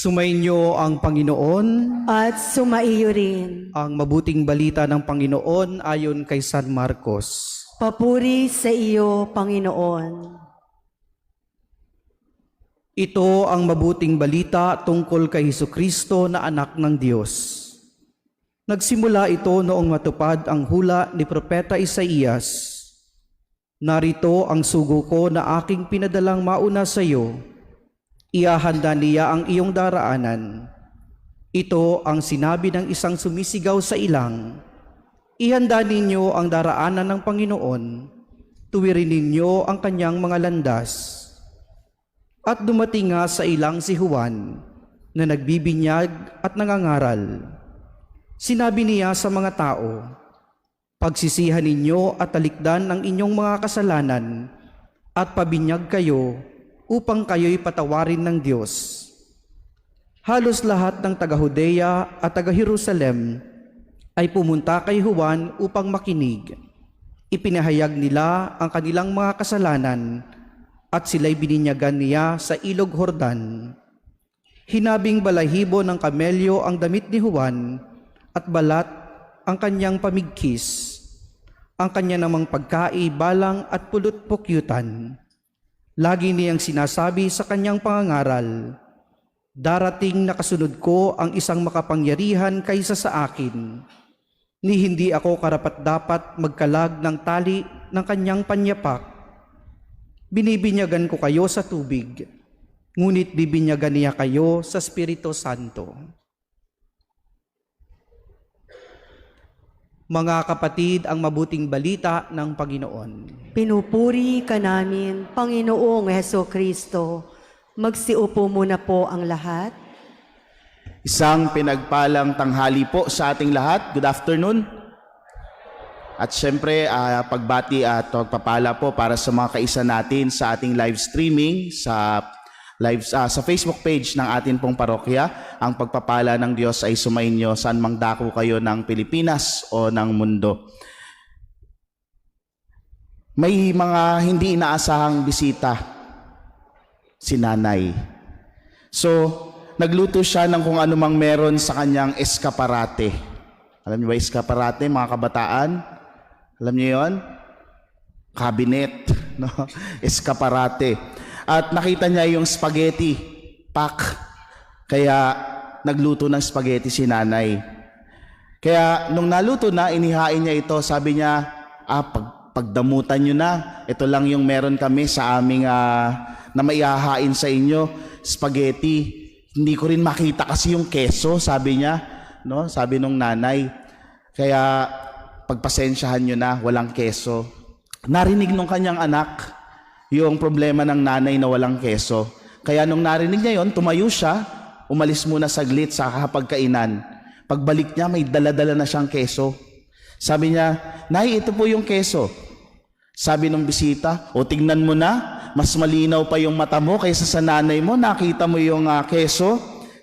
Sumainyo ang Panginoon. At sumaiyo rin. Ang mabuting balita ng Panginoon ayon kay San Marcos. Papuri sa iyo, Panginoon. Ito ang mabuting balita tungkol kay Hesukristo na anak ng Diyos. Nagsimula ito noong matupad ang hula ni Propeta Isaías. Narito ang sugo ko na aking pinadalang mauna sa iyo. Iahanda niya ang iyong daraanan. Ito ang sinabi ng isang sumisigaw sa ilang. Ihanda ninyo ang daraanan ng Panginoon. Tuwirin ninyo ang kanyang mga landas. At dumating nga sa ilang si Juan na nagbibinyag at nangangaral. Sinabi niya sa mga tao, pagsisihan ninyo at talikdan ang inyong mga kasalanan at pabinyag kayo upang kayo'y patawarin ng Diyos. Halos lahat ng taga-Judea at taga-Jerusalem ay pumunta kay Juan upang makinig. Ipinahayag nila ang kanilang mga kasalanan at sila'y bininyagan niya sa ilog Jordan. Hinabing balahibo ng kamelyo ang damit ni Juan at balat ang kanyang pamigkis. Ang kanya namang pagkai, balang at pulot-pukyutan. Lagi niyang sinasabi sa kanyang pangangaral, darating na kasunod ko ang isang makapangyarihan kaysa sa akin, ni hindi ako karapat-dapat magkalag ng tali ng kanyang panyapak. Binibinyagan ko kayo sa tubig, ngunit bibinyagan niya kayo sa Espiritu Santo. Mga kapatid, ang mabuting balita ng Panginoon. Pinupuri ka namin, Panginoong Hesukristo. Magsiupo muna po ang lahat. Isang pinagpalang tanghali po sa ating lahat. Good afternoon. At syempre, pagbati at pagpapala po para sa mga kaisa natin sa ating live streaming sa Facebook page ng atin pong parokya. Ang pagpapala ng Diyos ay sumainyo saan mang dako kayo ng Pilipinas o ng mundo. May mga hindi inaasahang bisita si nanay. So, nagluto siya ng kung ano mang meron sa kanyang eskaparate. Alam niyo ba eskaparate, mga kabataan? Alam niyo yon? Cabinet, no? Eskaparate. At nakita niya yung spaghetti pack. Kaya nagluto ng spaghetti si nanay. Kaya nung naluto na, inihain niya ito. Sabi niya, pagdamutan nyo na. Ito lang yung meron kami sa aming na maihahain sa inyo. Spaghetti. Hindi ko rin makita kasi yung keso, sabi niya. No? Sabi nung nanay. Kaya pagpasensyahan nyo na, walang keso. Narinig nung kanyang anak yung problema ng nanay na walang keso. Kaya nung narinig niya yon, tumayo siya, umalis muna saglit sa kapagkainan. Pagbalik niya, may dala-dala na siyang keso. Sabi niya, Nay, ito po yung keso. Sabi ng bisita, o tignan mo na, mas malinaw pa yung mata mo kaysa sa nanay mo, nakita mo yung keso.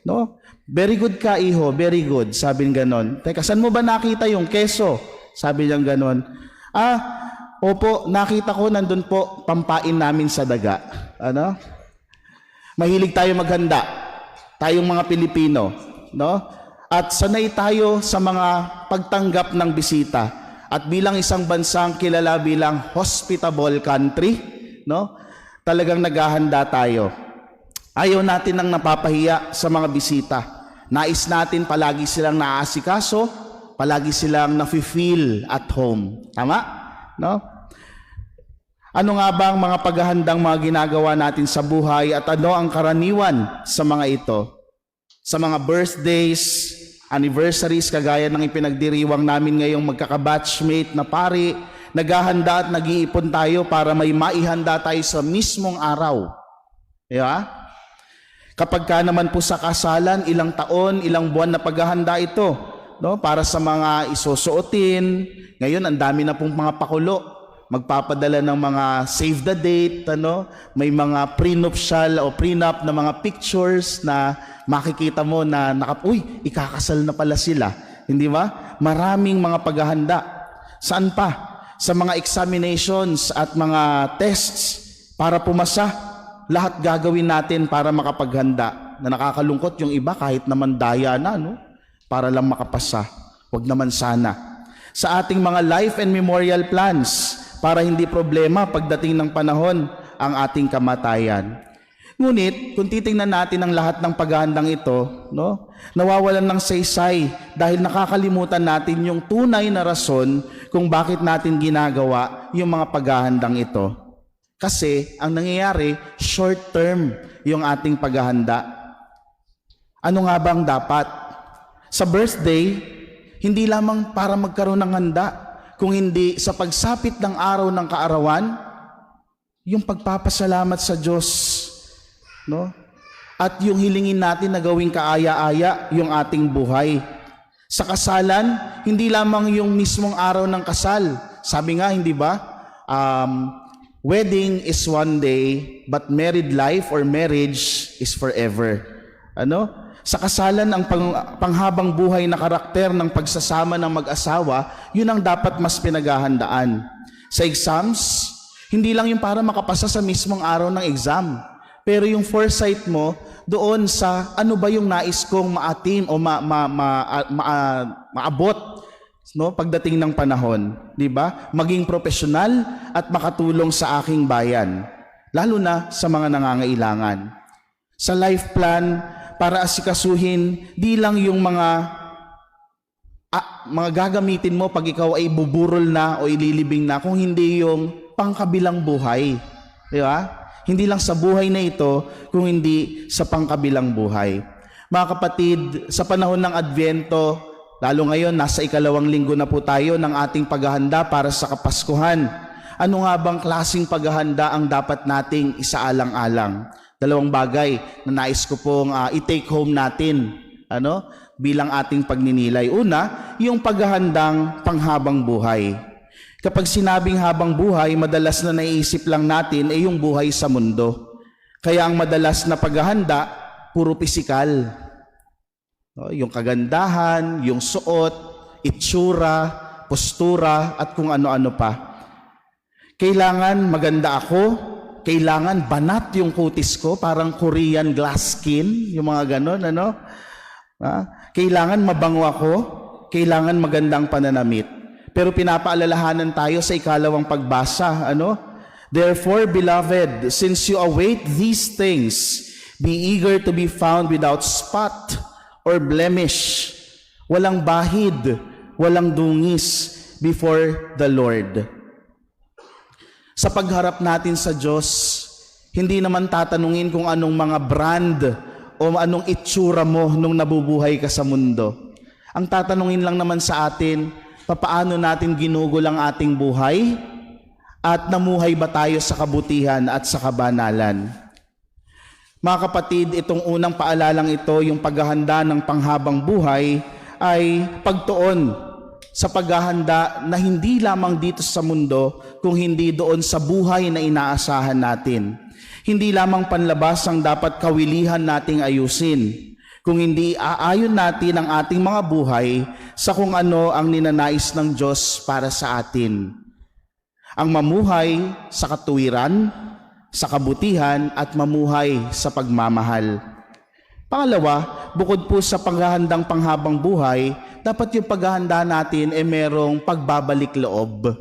No? Very good ka, iho, very good. Sabi niya ganon. Teka, saan mo ba nakita yung keso? Sabi niya ganon. Opo, nakita ko nandun po, pampain namin sa daga. Ano? Mahilig tayo maghanda. Tayong mga Pilipino, no? At sanay tayo sa mga pagtanggap ng bisita. At bilang isang bansang kilala bilang hospitable country, no? Talagang naghahanda tayo. Ayaw natin nang napapahiya sa mga bisita. Nais natin palagi silang naaasikaso, palagi silang nafe-feel at home. Tama? No? Ano nga ba ang mga paghahandang mga ginagawa natin sa buhay at ano ang karaniwan sa mga ito? Sa mga birthdays, anniversaries, kagaya ng ipinagdiriwang namin ngayong magkakabatchmate na pari, naghahanda at nag-iipon tayo para may maihanda tayo sa mismong araw. Diba? Kapag ka naman po sa kasalan, ilang taon, ilang buwan na paghahanda ito, no? Para sa mga isusuotin. Ngayon, ang dami na pong mga pakulo. magpapadala ng mga save the date, may mga prenuptial o prenup na mga pictures na makikita mo na ikakasal na pala sila. Hindi ba? Maraming mga paghahanda. Saan pa? Sa mga examinations at mga tests para pumasa, lahat gagawin natin para makapaghanda. Na nakakalungkot yung iba kahit naman daya na, para lang makapasa. Huwag naman sana. Sa ating mga life and memorial plans, para hindi problema pagdating ng panahon ang ating kamatayan. Ngunit, kung titingnan natin ang lahat ng paghahandang ito, nawawalan ng saysay dahil nakakalimutan natin yung tunay na rason kung bakit natin ginagawa yung mga paghahandang ito. Kasi, ang nangyayari, short term yung ating paghahanda. Ano nga ba ang dapat? Sa birthday, hindi lamang para magkaroon ng handa, kung hindi sa pagsapit ng araw ng kaarawan, yung pagpapasalamat sa Diyos, at yung hilingin natin na gawing kaaya-aya yung ating buhay. Sa kasalan, hindi lamang yung mismong araw ng kasal. Sabi nga, hindi ba? Wedding is one day, but married life or marriage is forever. Sa kasalan, ang panghabang buhay na karakter ng pagsasama ng mag-asawa, yun ang dapat mas pinaghahandaan. Sa exams, hindi lang yung para makapasa sa mismong araw ng exam, pero yung foresight mo doon sa ano ba yung nais kong maatim o maabot pagdating ng panahon, di ba? Maging profesional at makatulong sa aking bayan, lalo na sa mga nangangailangan. Sa life plan, para asikasuhin, di lang yung mga gagamitin mo pag ikaw ay buburol na o ililibing na, kung hindi yung pangkabilang buhay. Di ba? Hindi lang sa buhay na ito, kung hindi sa pangkabilang buhay. Mga kapatid, sa panahon ng Adbyento, lalo ngayon, nasa 2nd linggo na po tayo ng ating paghahanda para sa Kapaskuhan. Ano nga bang klaseng paghahanda ang dapat nating isaalang-alang? 2 bagay na nais ko pong i-take home natin bilang ating pagninilay. Una, yung paghahandang panghabang buhay. Kapag sinabing habang buhay, madalas na naiisip lang natin yung buhay sa mundo. Kaya ang madalas na paghahanda, puro pisikal. Yung kagandahan, yung suot, itsura, postura, at kung ano-ano pa. Kailangan maganda ako, kailangan banat yung kutis ko, parang Korean glass skin, yung mga ganon, Kailangan mabango ako, kailangan magandang pananamit. Pero pinapaalalahanan tayo sa 2nd pagbasa, Therefore, beloved, since you await these things, be eager to be found without spot or blemish, walang bahid, walang dungis before the Lord. Sa pagharap natin sa Diyos, hindi naman tatanungin kung anong mga brand o anong itsura mo nung nabubuhay ka sa mundo. Ang tatanungin lang naman sa atin, paano natin ginugol ang ating buhay at namuhay ba tayo sa kabutihan at sa kabanalan. Mga kapatid, itong unang paalalang ito, yung paghahanda ng panghabang buhay, ay pagtuon sa paghahanda na hindi lamang dito sa mundo, kung hindi doon sa buhay na inaasahan natin. Hindi lamang panlabas ang dapat kawilihan nating ayusin, kung hindi aayon natin ang ating mga buhay sa kung ano ang ninanais ng Diyos para sa atin. Ang mamuhay sa katuwiran, sa kabutihan, at mamuhay sa pagmamahal. Pangalawa, bukod po sa paghahandang panghabang buhay, dapat yung paghahanda natin merong pagbabalik loob.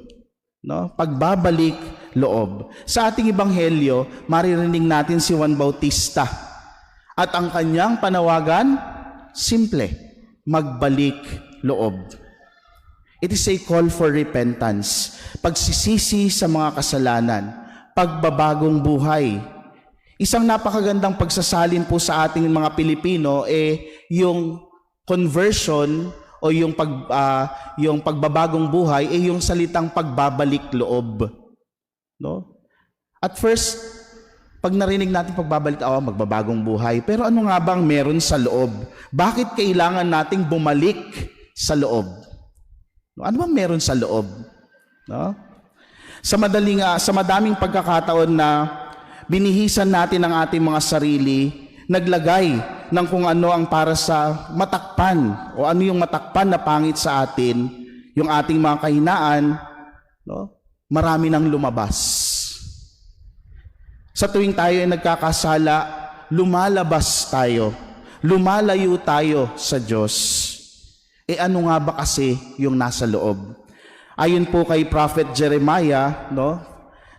Pagbabalik loob. Sa ating ebanghelyo, maririnig natin si Juan Bautista. At ang kanyang panawagan, simple, magbalik loob. It is a call for repentance, pagsisisi sa mga kasalanan, pagbabagong buhay. Isang napakagandang pagsasalin po sa ating mga Pilipino yung conversion o yung pagbabagong buhay yung salitang pagbabalik loob. At first, pag narinig natin pagbabalik, magbabagong buhay. Pero ano nga bang meron sa loob? Bakit kailangan nating bumalik sa loob? Ano bang meron sa loob? Sa madaming pagkakataon na binihisan natin ang ating mga sarili, naglagay ng kung ano ang para sa matakpan o ano yung matakpan na pangit sa atin, yung ating mga kahinaan, no? Marami nang lumabas. Sa tuwing tayo ay nagkakasala, lumalabas tayo, lumalayo tayo sa Diyos. Ano nga ba kasi yung nasa loob? Ayon po kay Prophet Jeremiah, no?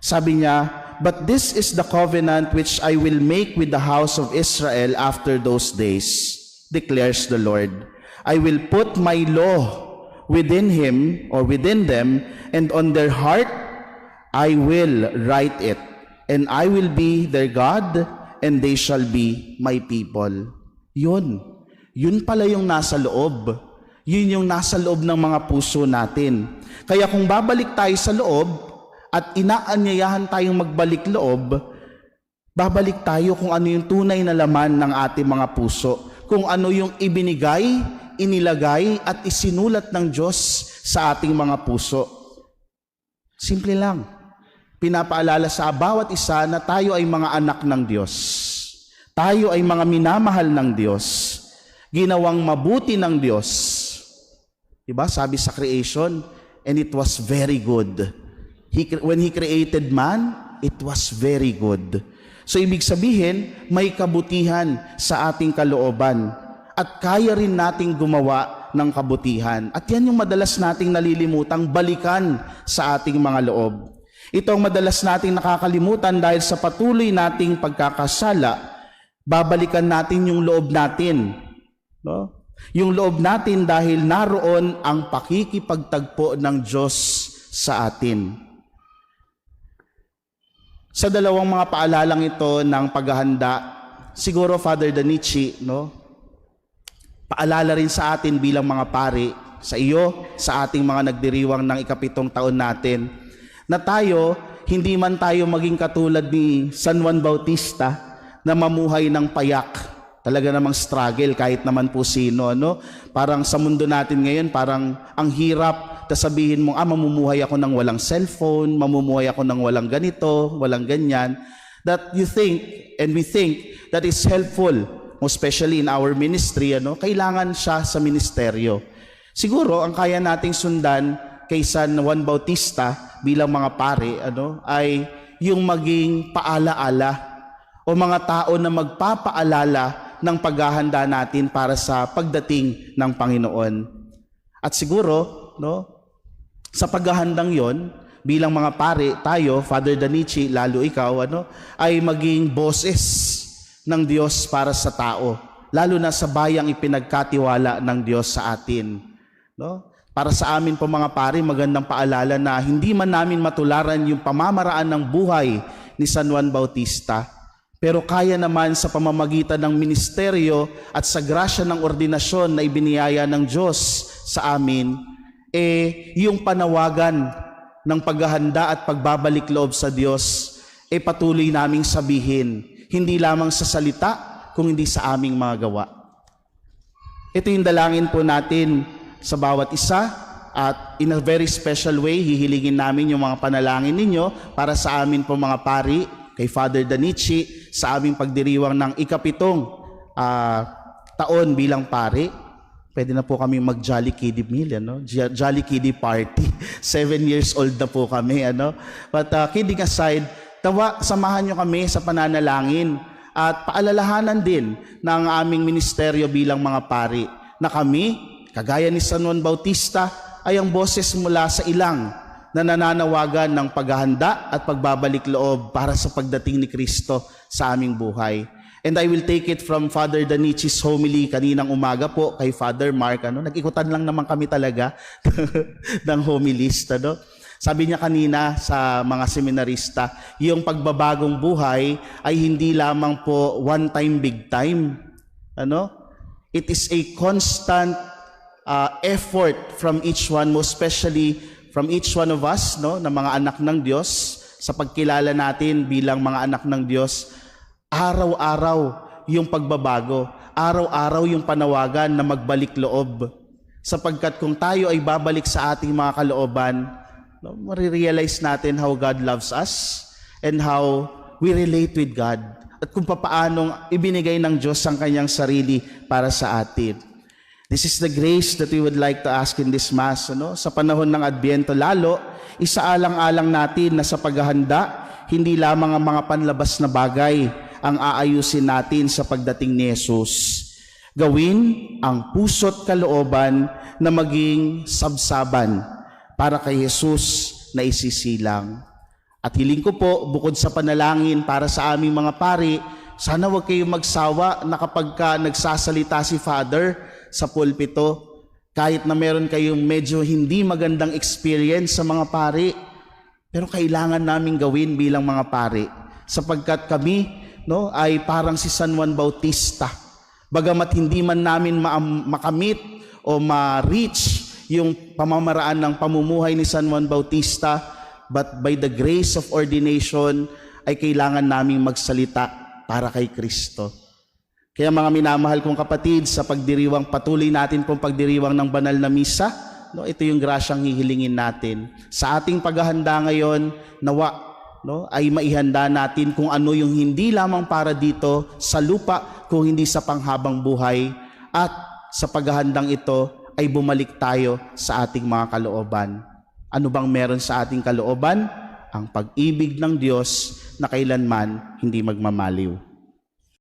Sabi niya, "But this is the covenant which I will make with the house of Israel after those days, declares the Lord. I will put my law within him or within them, and on their heart I will write it, and I will be their God, and they shall be my people." Yun pala yung nasa loob. Yun yung nasa loob ng mga puso natin. Kaya kung babalik tayo sa loob at inaanyayahan tayong magbalik loob, babalik tayo kung ano yung tunay na laman ng ating mga puso, kung ano yung ibinigay, inilagay at isinulat ng Diyos sa ating mga puso. Simple lang. Pinapaalala sa bawat isa na tayo ay mga anak ng Diyos. Tayo ay mga minamahal ng Diyos. Ginawang mabuti ng Diyos. Diba? Sabi sa creation, and it was very good. When He created man, it was very good. So ibig sabihin, may kabutihan sa ating kalooban. At kaya rin nating gumawa ng kabutihan. At yan yung madalas nating nalilimutang balikan sa ating mga loob. Ito ang madalas nating nakakalimutan dahil sa patuloy nating pagkakasala, babalikan natin yung loob natin. No? Yung loob natin dahil naroon ang pakikipagtagpo ng Diyos sa atin. Sa dalawang mga paalalang ito ng paghahanda, siguro Father Danichi, no? Paalala rin sa atin bilang mga pari, sa iyo, sa ating mga nagdiriwang ng ika-7 taon natin, na tayo, hindi man tayo maging katulad ni San Juan Bautista na mamuhay ng payak. Talaga namang struggle kahit naman po sino, no? Parang sa mundo natin ngayon, parang ang hirap na sabihin mo, mamumuhay ako ng walang cellphone, mamumuhay ako ng walang ganito, walang ganyan. That you think, and we think, that is helpful, especially in our ministry, ano? Kailangan siya sa ministeryo. Siguro, ang kaya nating sundan kay San Juan Bautista bilang mga pare, ano, ay yung maging paalaala o mga tao na magpapaalala ng paghahanda natin para sa pagdating ng Panginoon. At siguro, no, sa paghahandang yon, bilang mga pare, tayo, Father Danichi, lalo ikaw, ano, ay maging boses ng Diyos para sa tao, lalo na sa bayang ipinagkatiwala ng Diyos sa atin. No? Para sa amin po mga pare, magandang paalala na hindi man namin matularan yung pamamaraan ng buhay ni San Juan Bautista, pero kaya naman sa pamamagitan ng ministeryo at sa grasya ng ordinasyon na ibiniyaya ng Diyos sa amin, yung panawagan ng paghahanda at pagbabalik loob sa Diyos, patuloy naming sabihin, hindi lamang sa salita, kung hindi sa aming mga gawa. Ito yung dalangin po natin sa bawat isa, at in a very special way, hihilingin namin yung mga panalangin ninyo para sa amin po mga pari, kay Father Danichi, sa aming pagdiriwang ng ika-7 taon bilang pari. Pwede na po kami mag-Jolly Kiddie Meal, ano? Jolly Kiddie Party. 7 years old na po kami, ano? But kidding aside, samahan nyo kami sa pananalangin at paalalahanan din ng aming ministeryo bilang mga pari na kami, kagaya ni San Juan Bautista, ay ang boses mula sa ilang na nananawagan ng paghahanda at pagbabalik loob para sa pagdating ni Kristo sa aming buhay. And I will take it from Father Danichi's homily kaninang umaga po kay Father Mark. Ano? Nag-ikutan lang naman kami talaga ng homilist. Ano? Sabi niya kanina sa mga seminarista, yung pagbabagong buhay ay hindi lamang po one time, big time. Ano? It is a constant effort from each one, most especially from each one of us, no, na mga anak ng Diyos, sa pagkilala natin bilang mga anak ng Diyos. Araw-araw yung pagbabago, araw-araw yung panawagan na magbalik loob. Sapagkat kung tayo ay babalik sa ating mga kalooban, no, marirealize natin how God loves us and how we relate with God at kung papaanong ibinigay ng Diyos ang kanyang sarili para sa atin. This is the grace that we would like to ask in this Mass. Ano? Sa panahon ng Adbyento lalo, isaalang-alang natin na sa paghahanda, hindi lamang ang mga panlabas na bagay ang aayusin natin sa pagdating ni Jesus. Gawin ang puso't kalooban na maging sabsaban para kay Jesus na isisilang. At hiling ko po, bukod sa panalangin para sa aming mga pari, sana huwag kayong magsawa na kapag nagsasalita si Father sa pulpito, kahit na meron kayong medyo hindi magandang experience sa mga pari, pero kailangan namin gawin bilang mga pari, sapagkat kami ay parang si San Juan Bautista. Bagamat hindi man namin makamit o ma-reach yung pamamaraan ng pamumuhay ni San Juan Bautista, but by the grace of ordination ay kailangan naming magsalita para kay Kristo. Kaya mga minamahal kong kapatid, sa pagdiriwang, patuloy natin pong pagdiriwang ng banal na misa, ito yung grasyang hihilingin natin. Sa ating paghahanda ngayon, nawa ay maihanda natin kung ano yung hindi lamang para dito sa lupa, kung hindi sa panghabang buhay, at sa paghahandang ito ay bumalik tayo sa ating mga kalooban. Ano bang meron sa ating kalooban? Ang pag-ibig ng Diyos na kailanman hindi magmamaliw.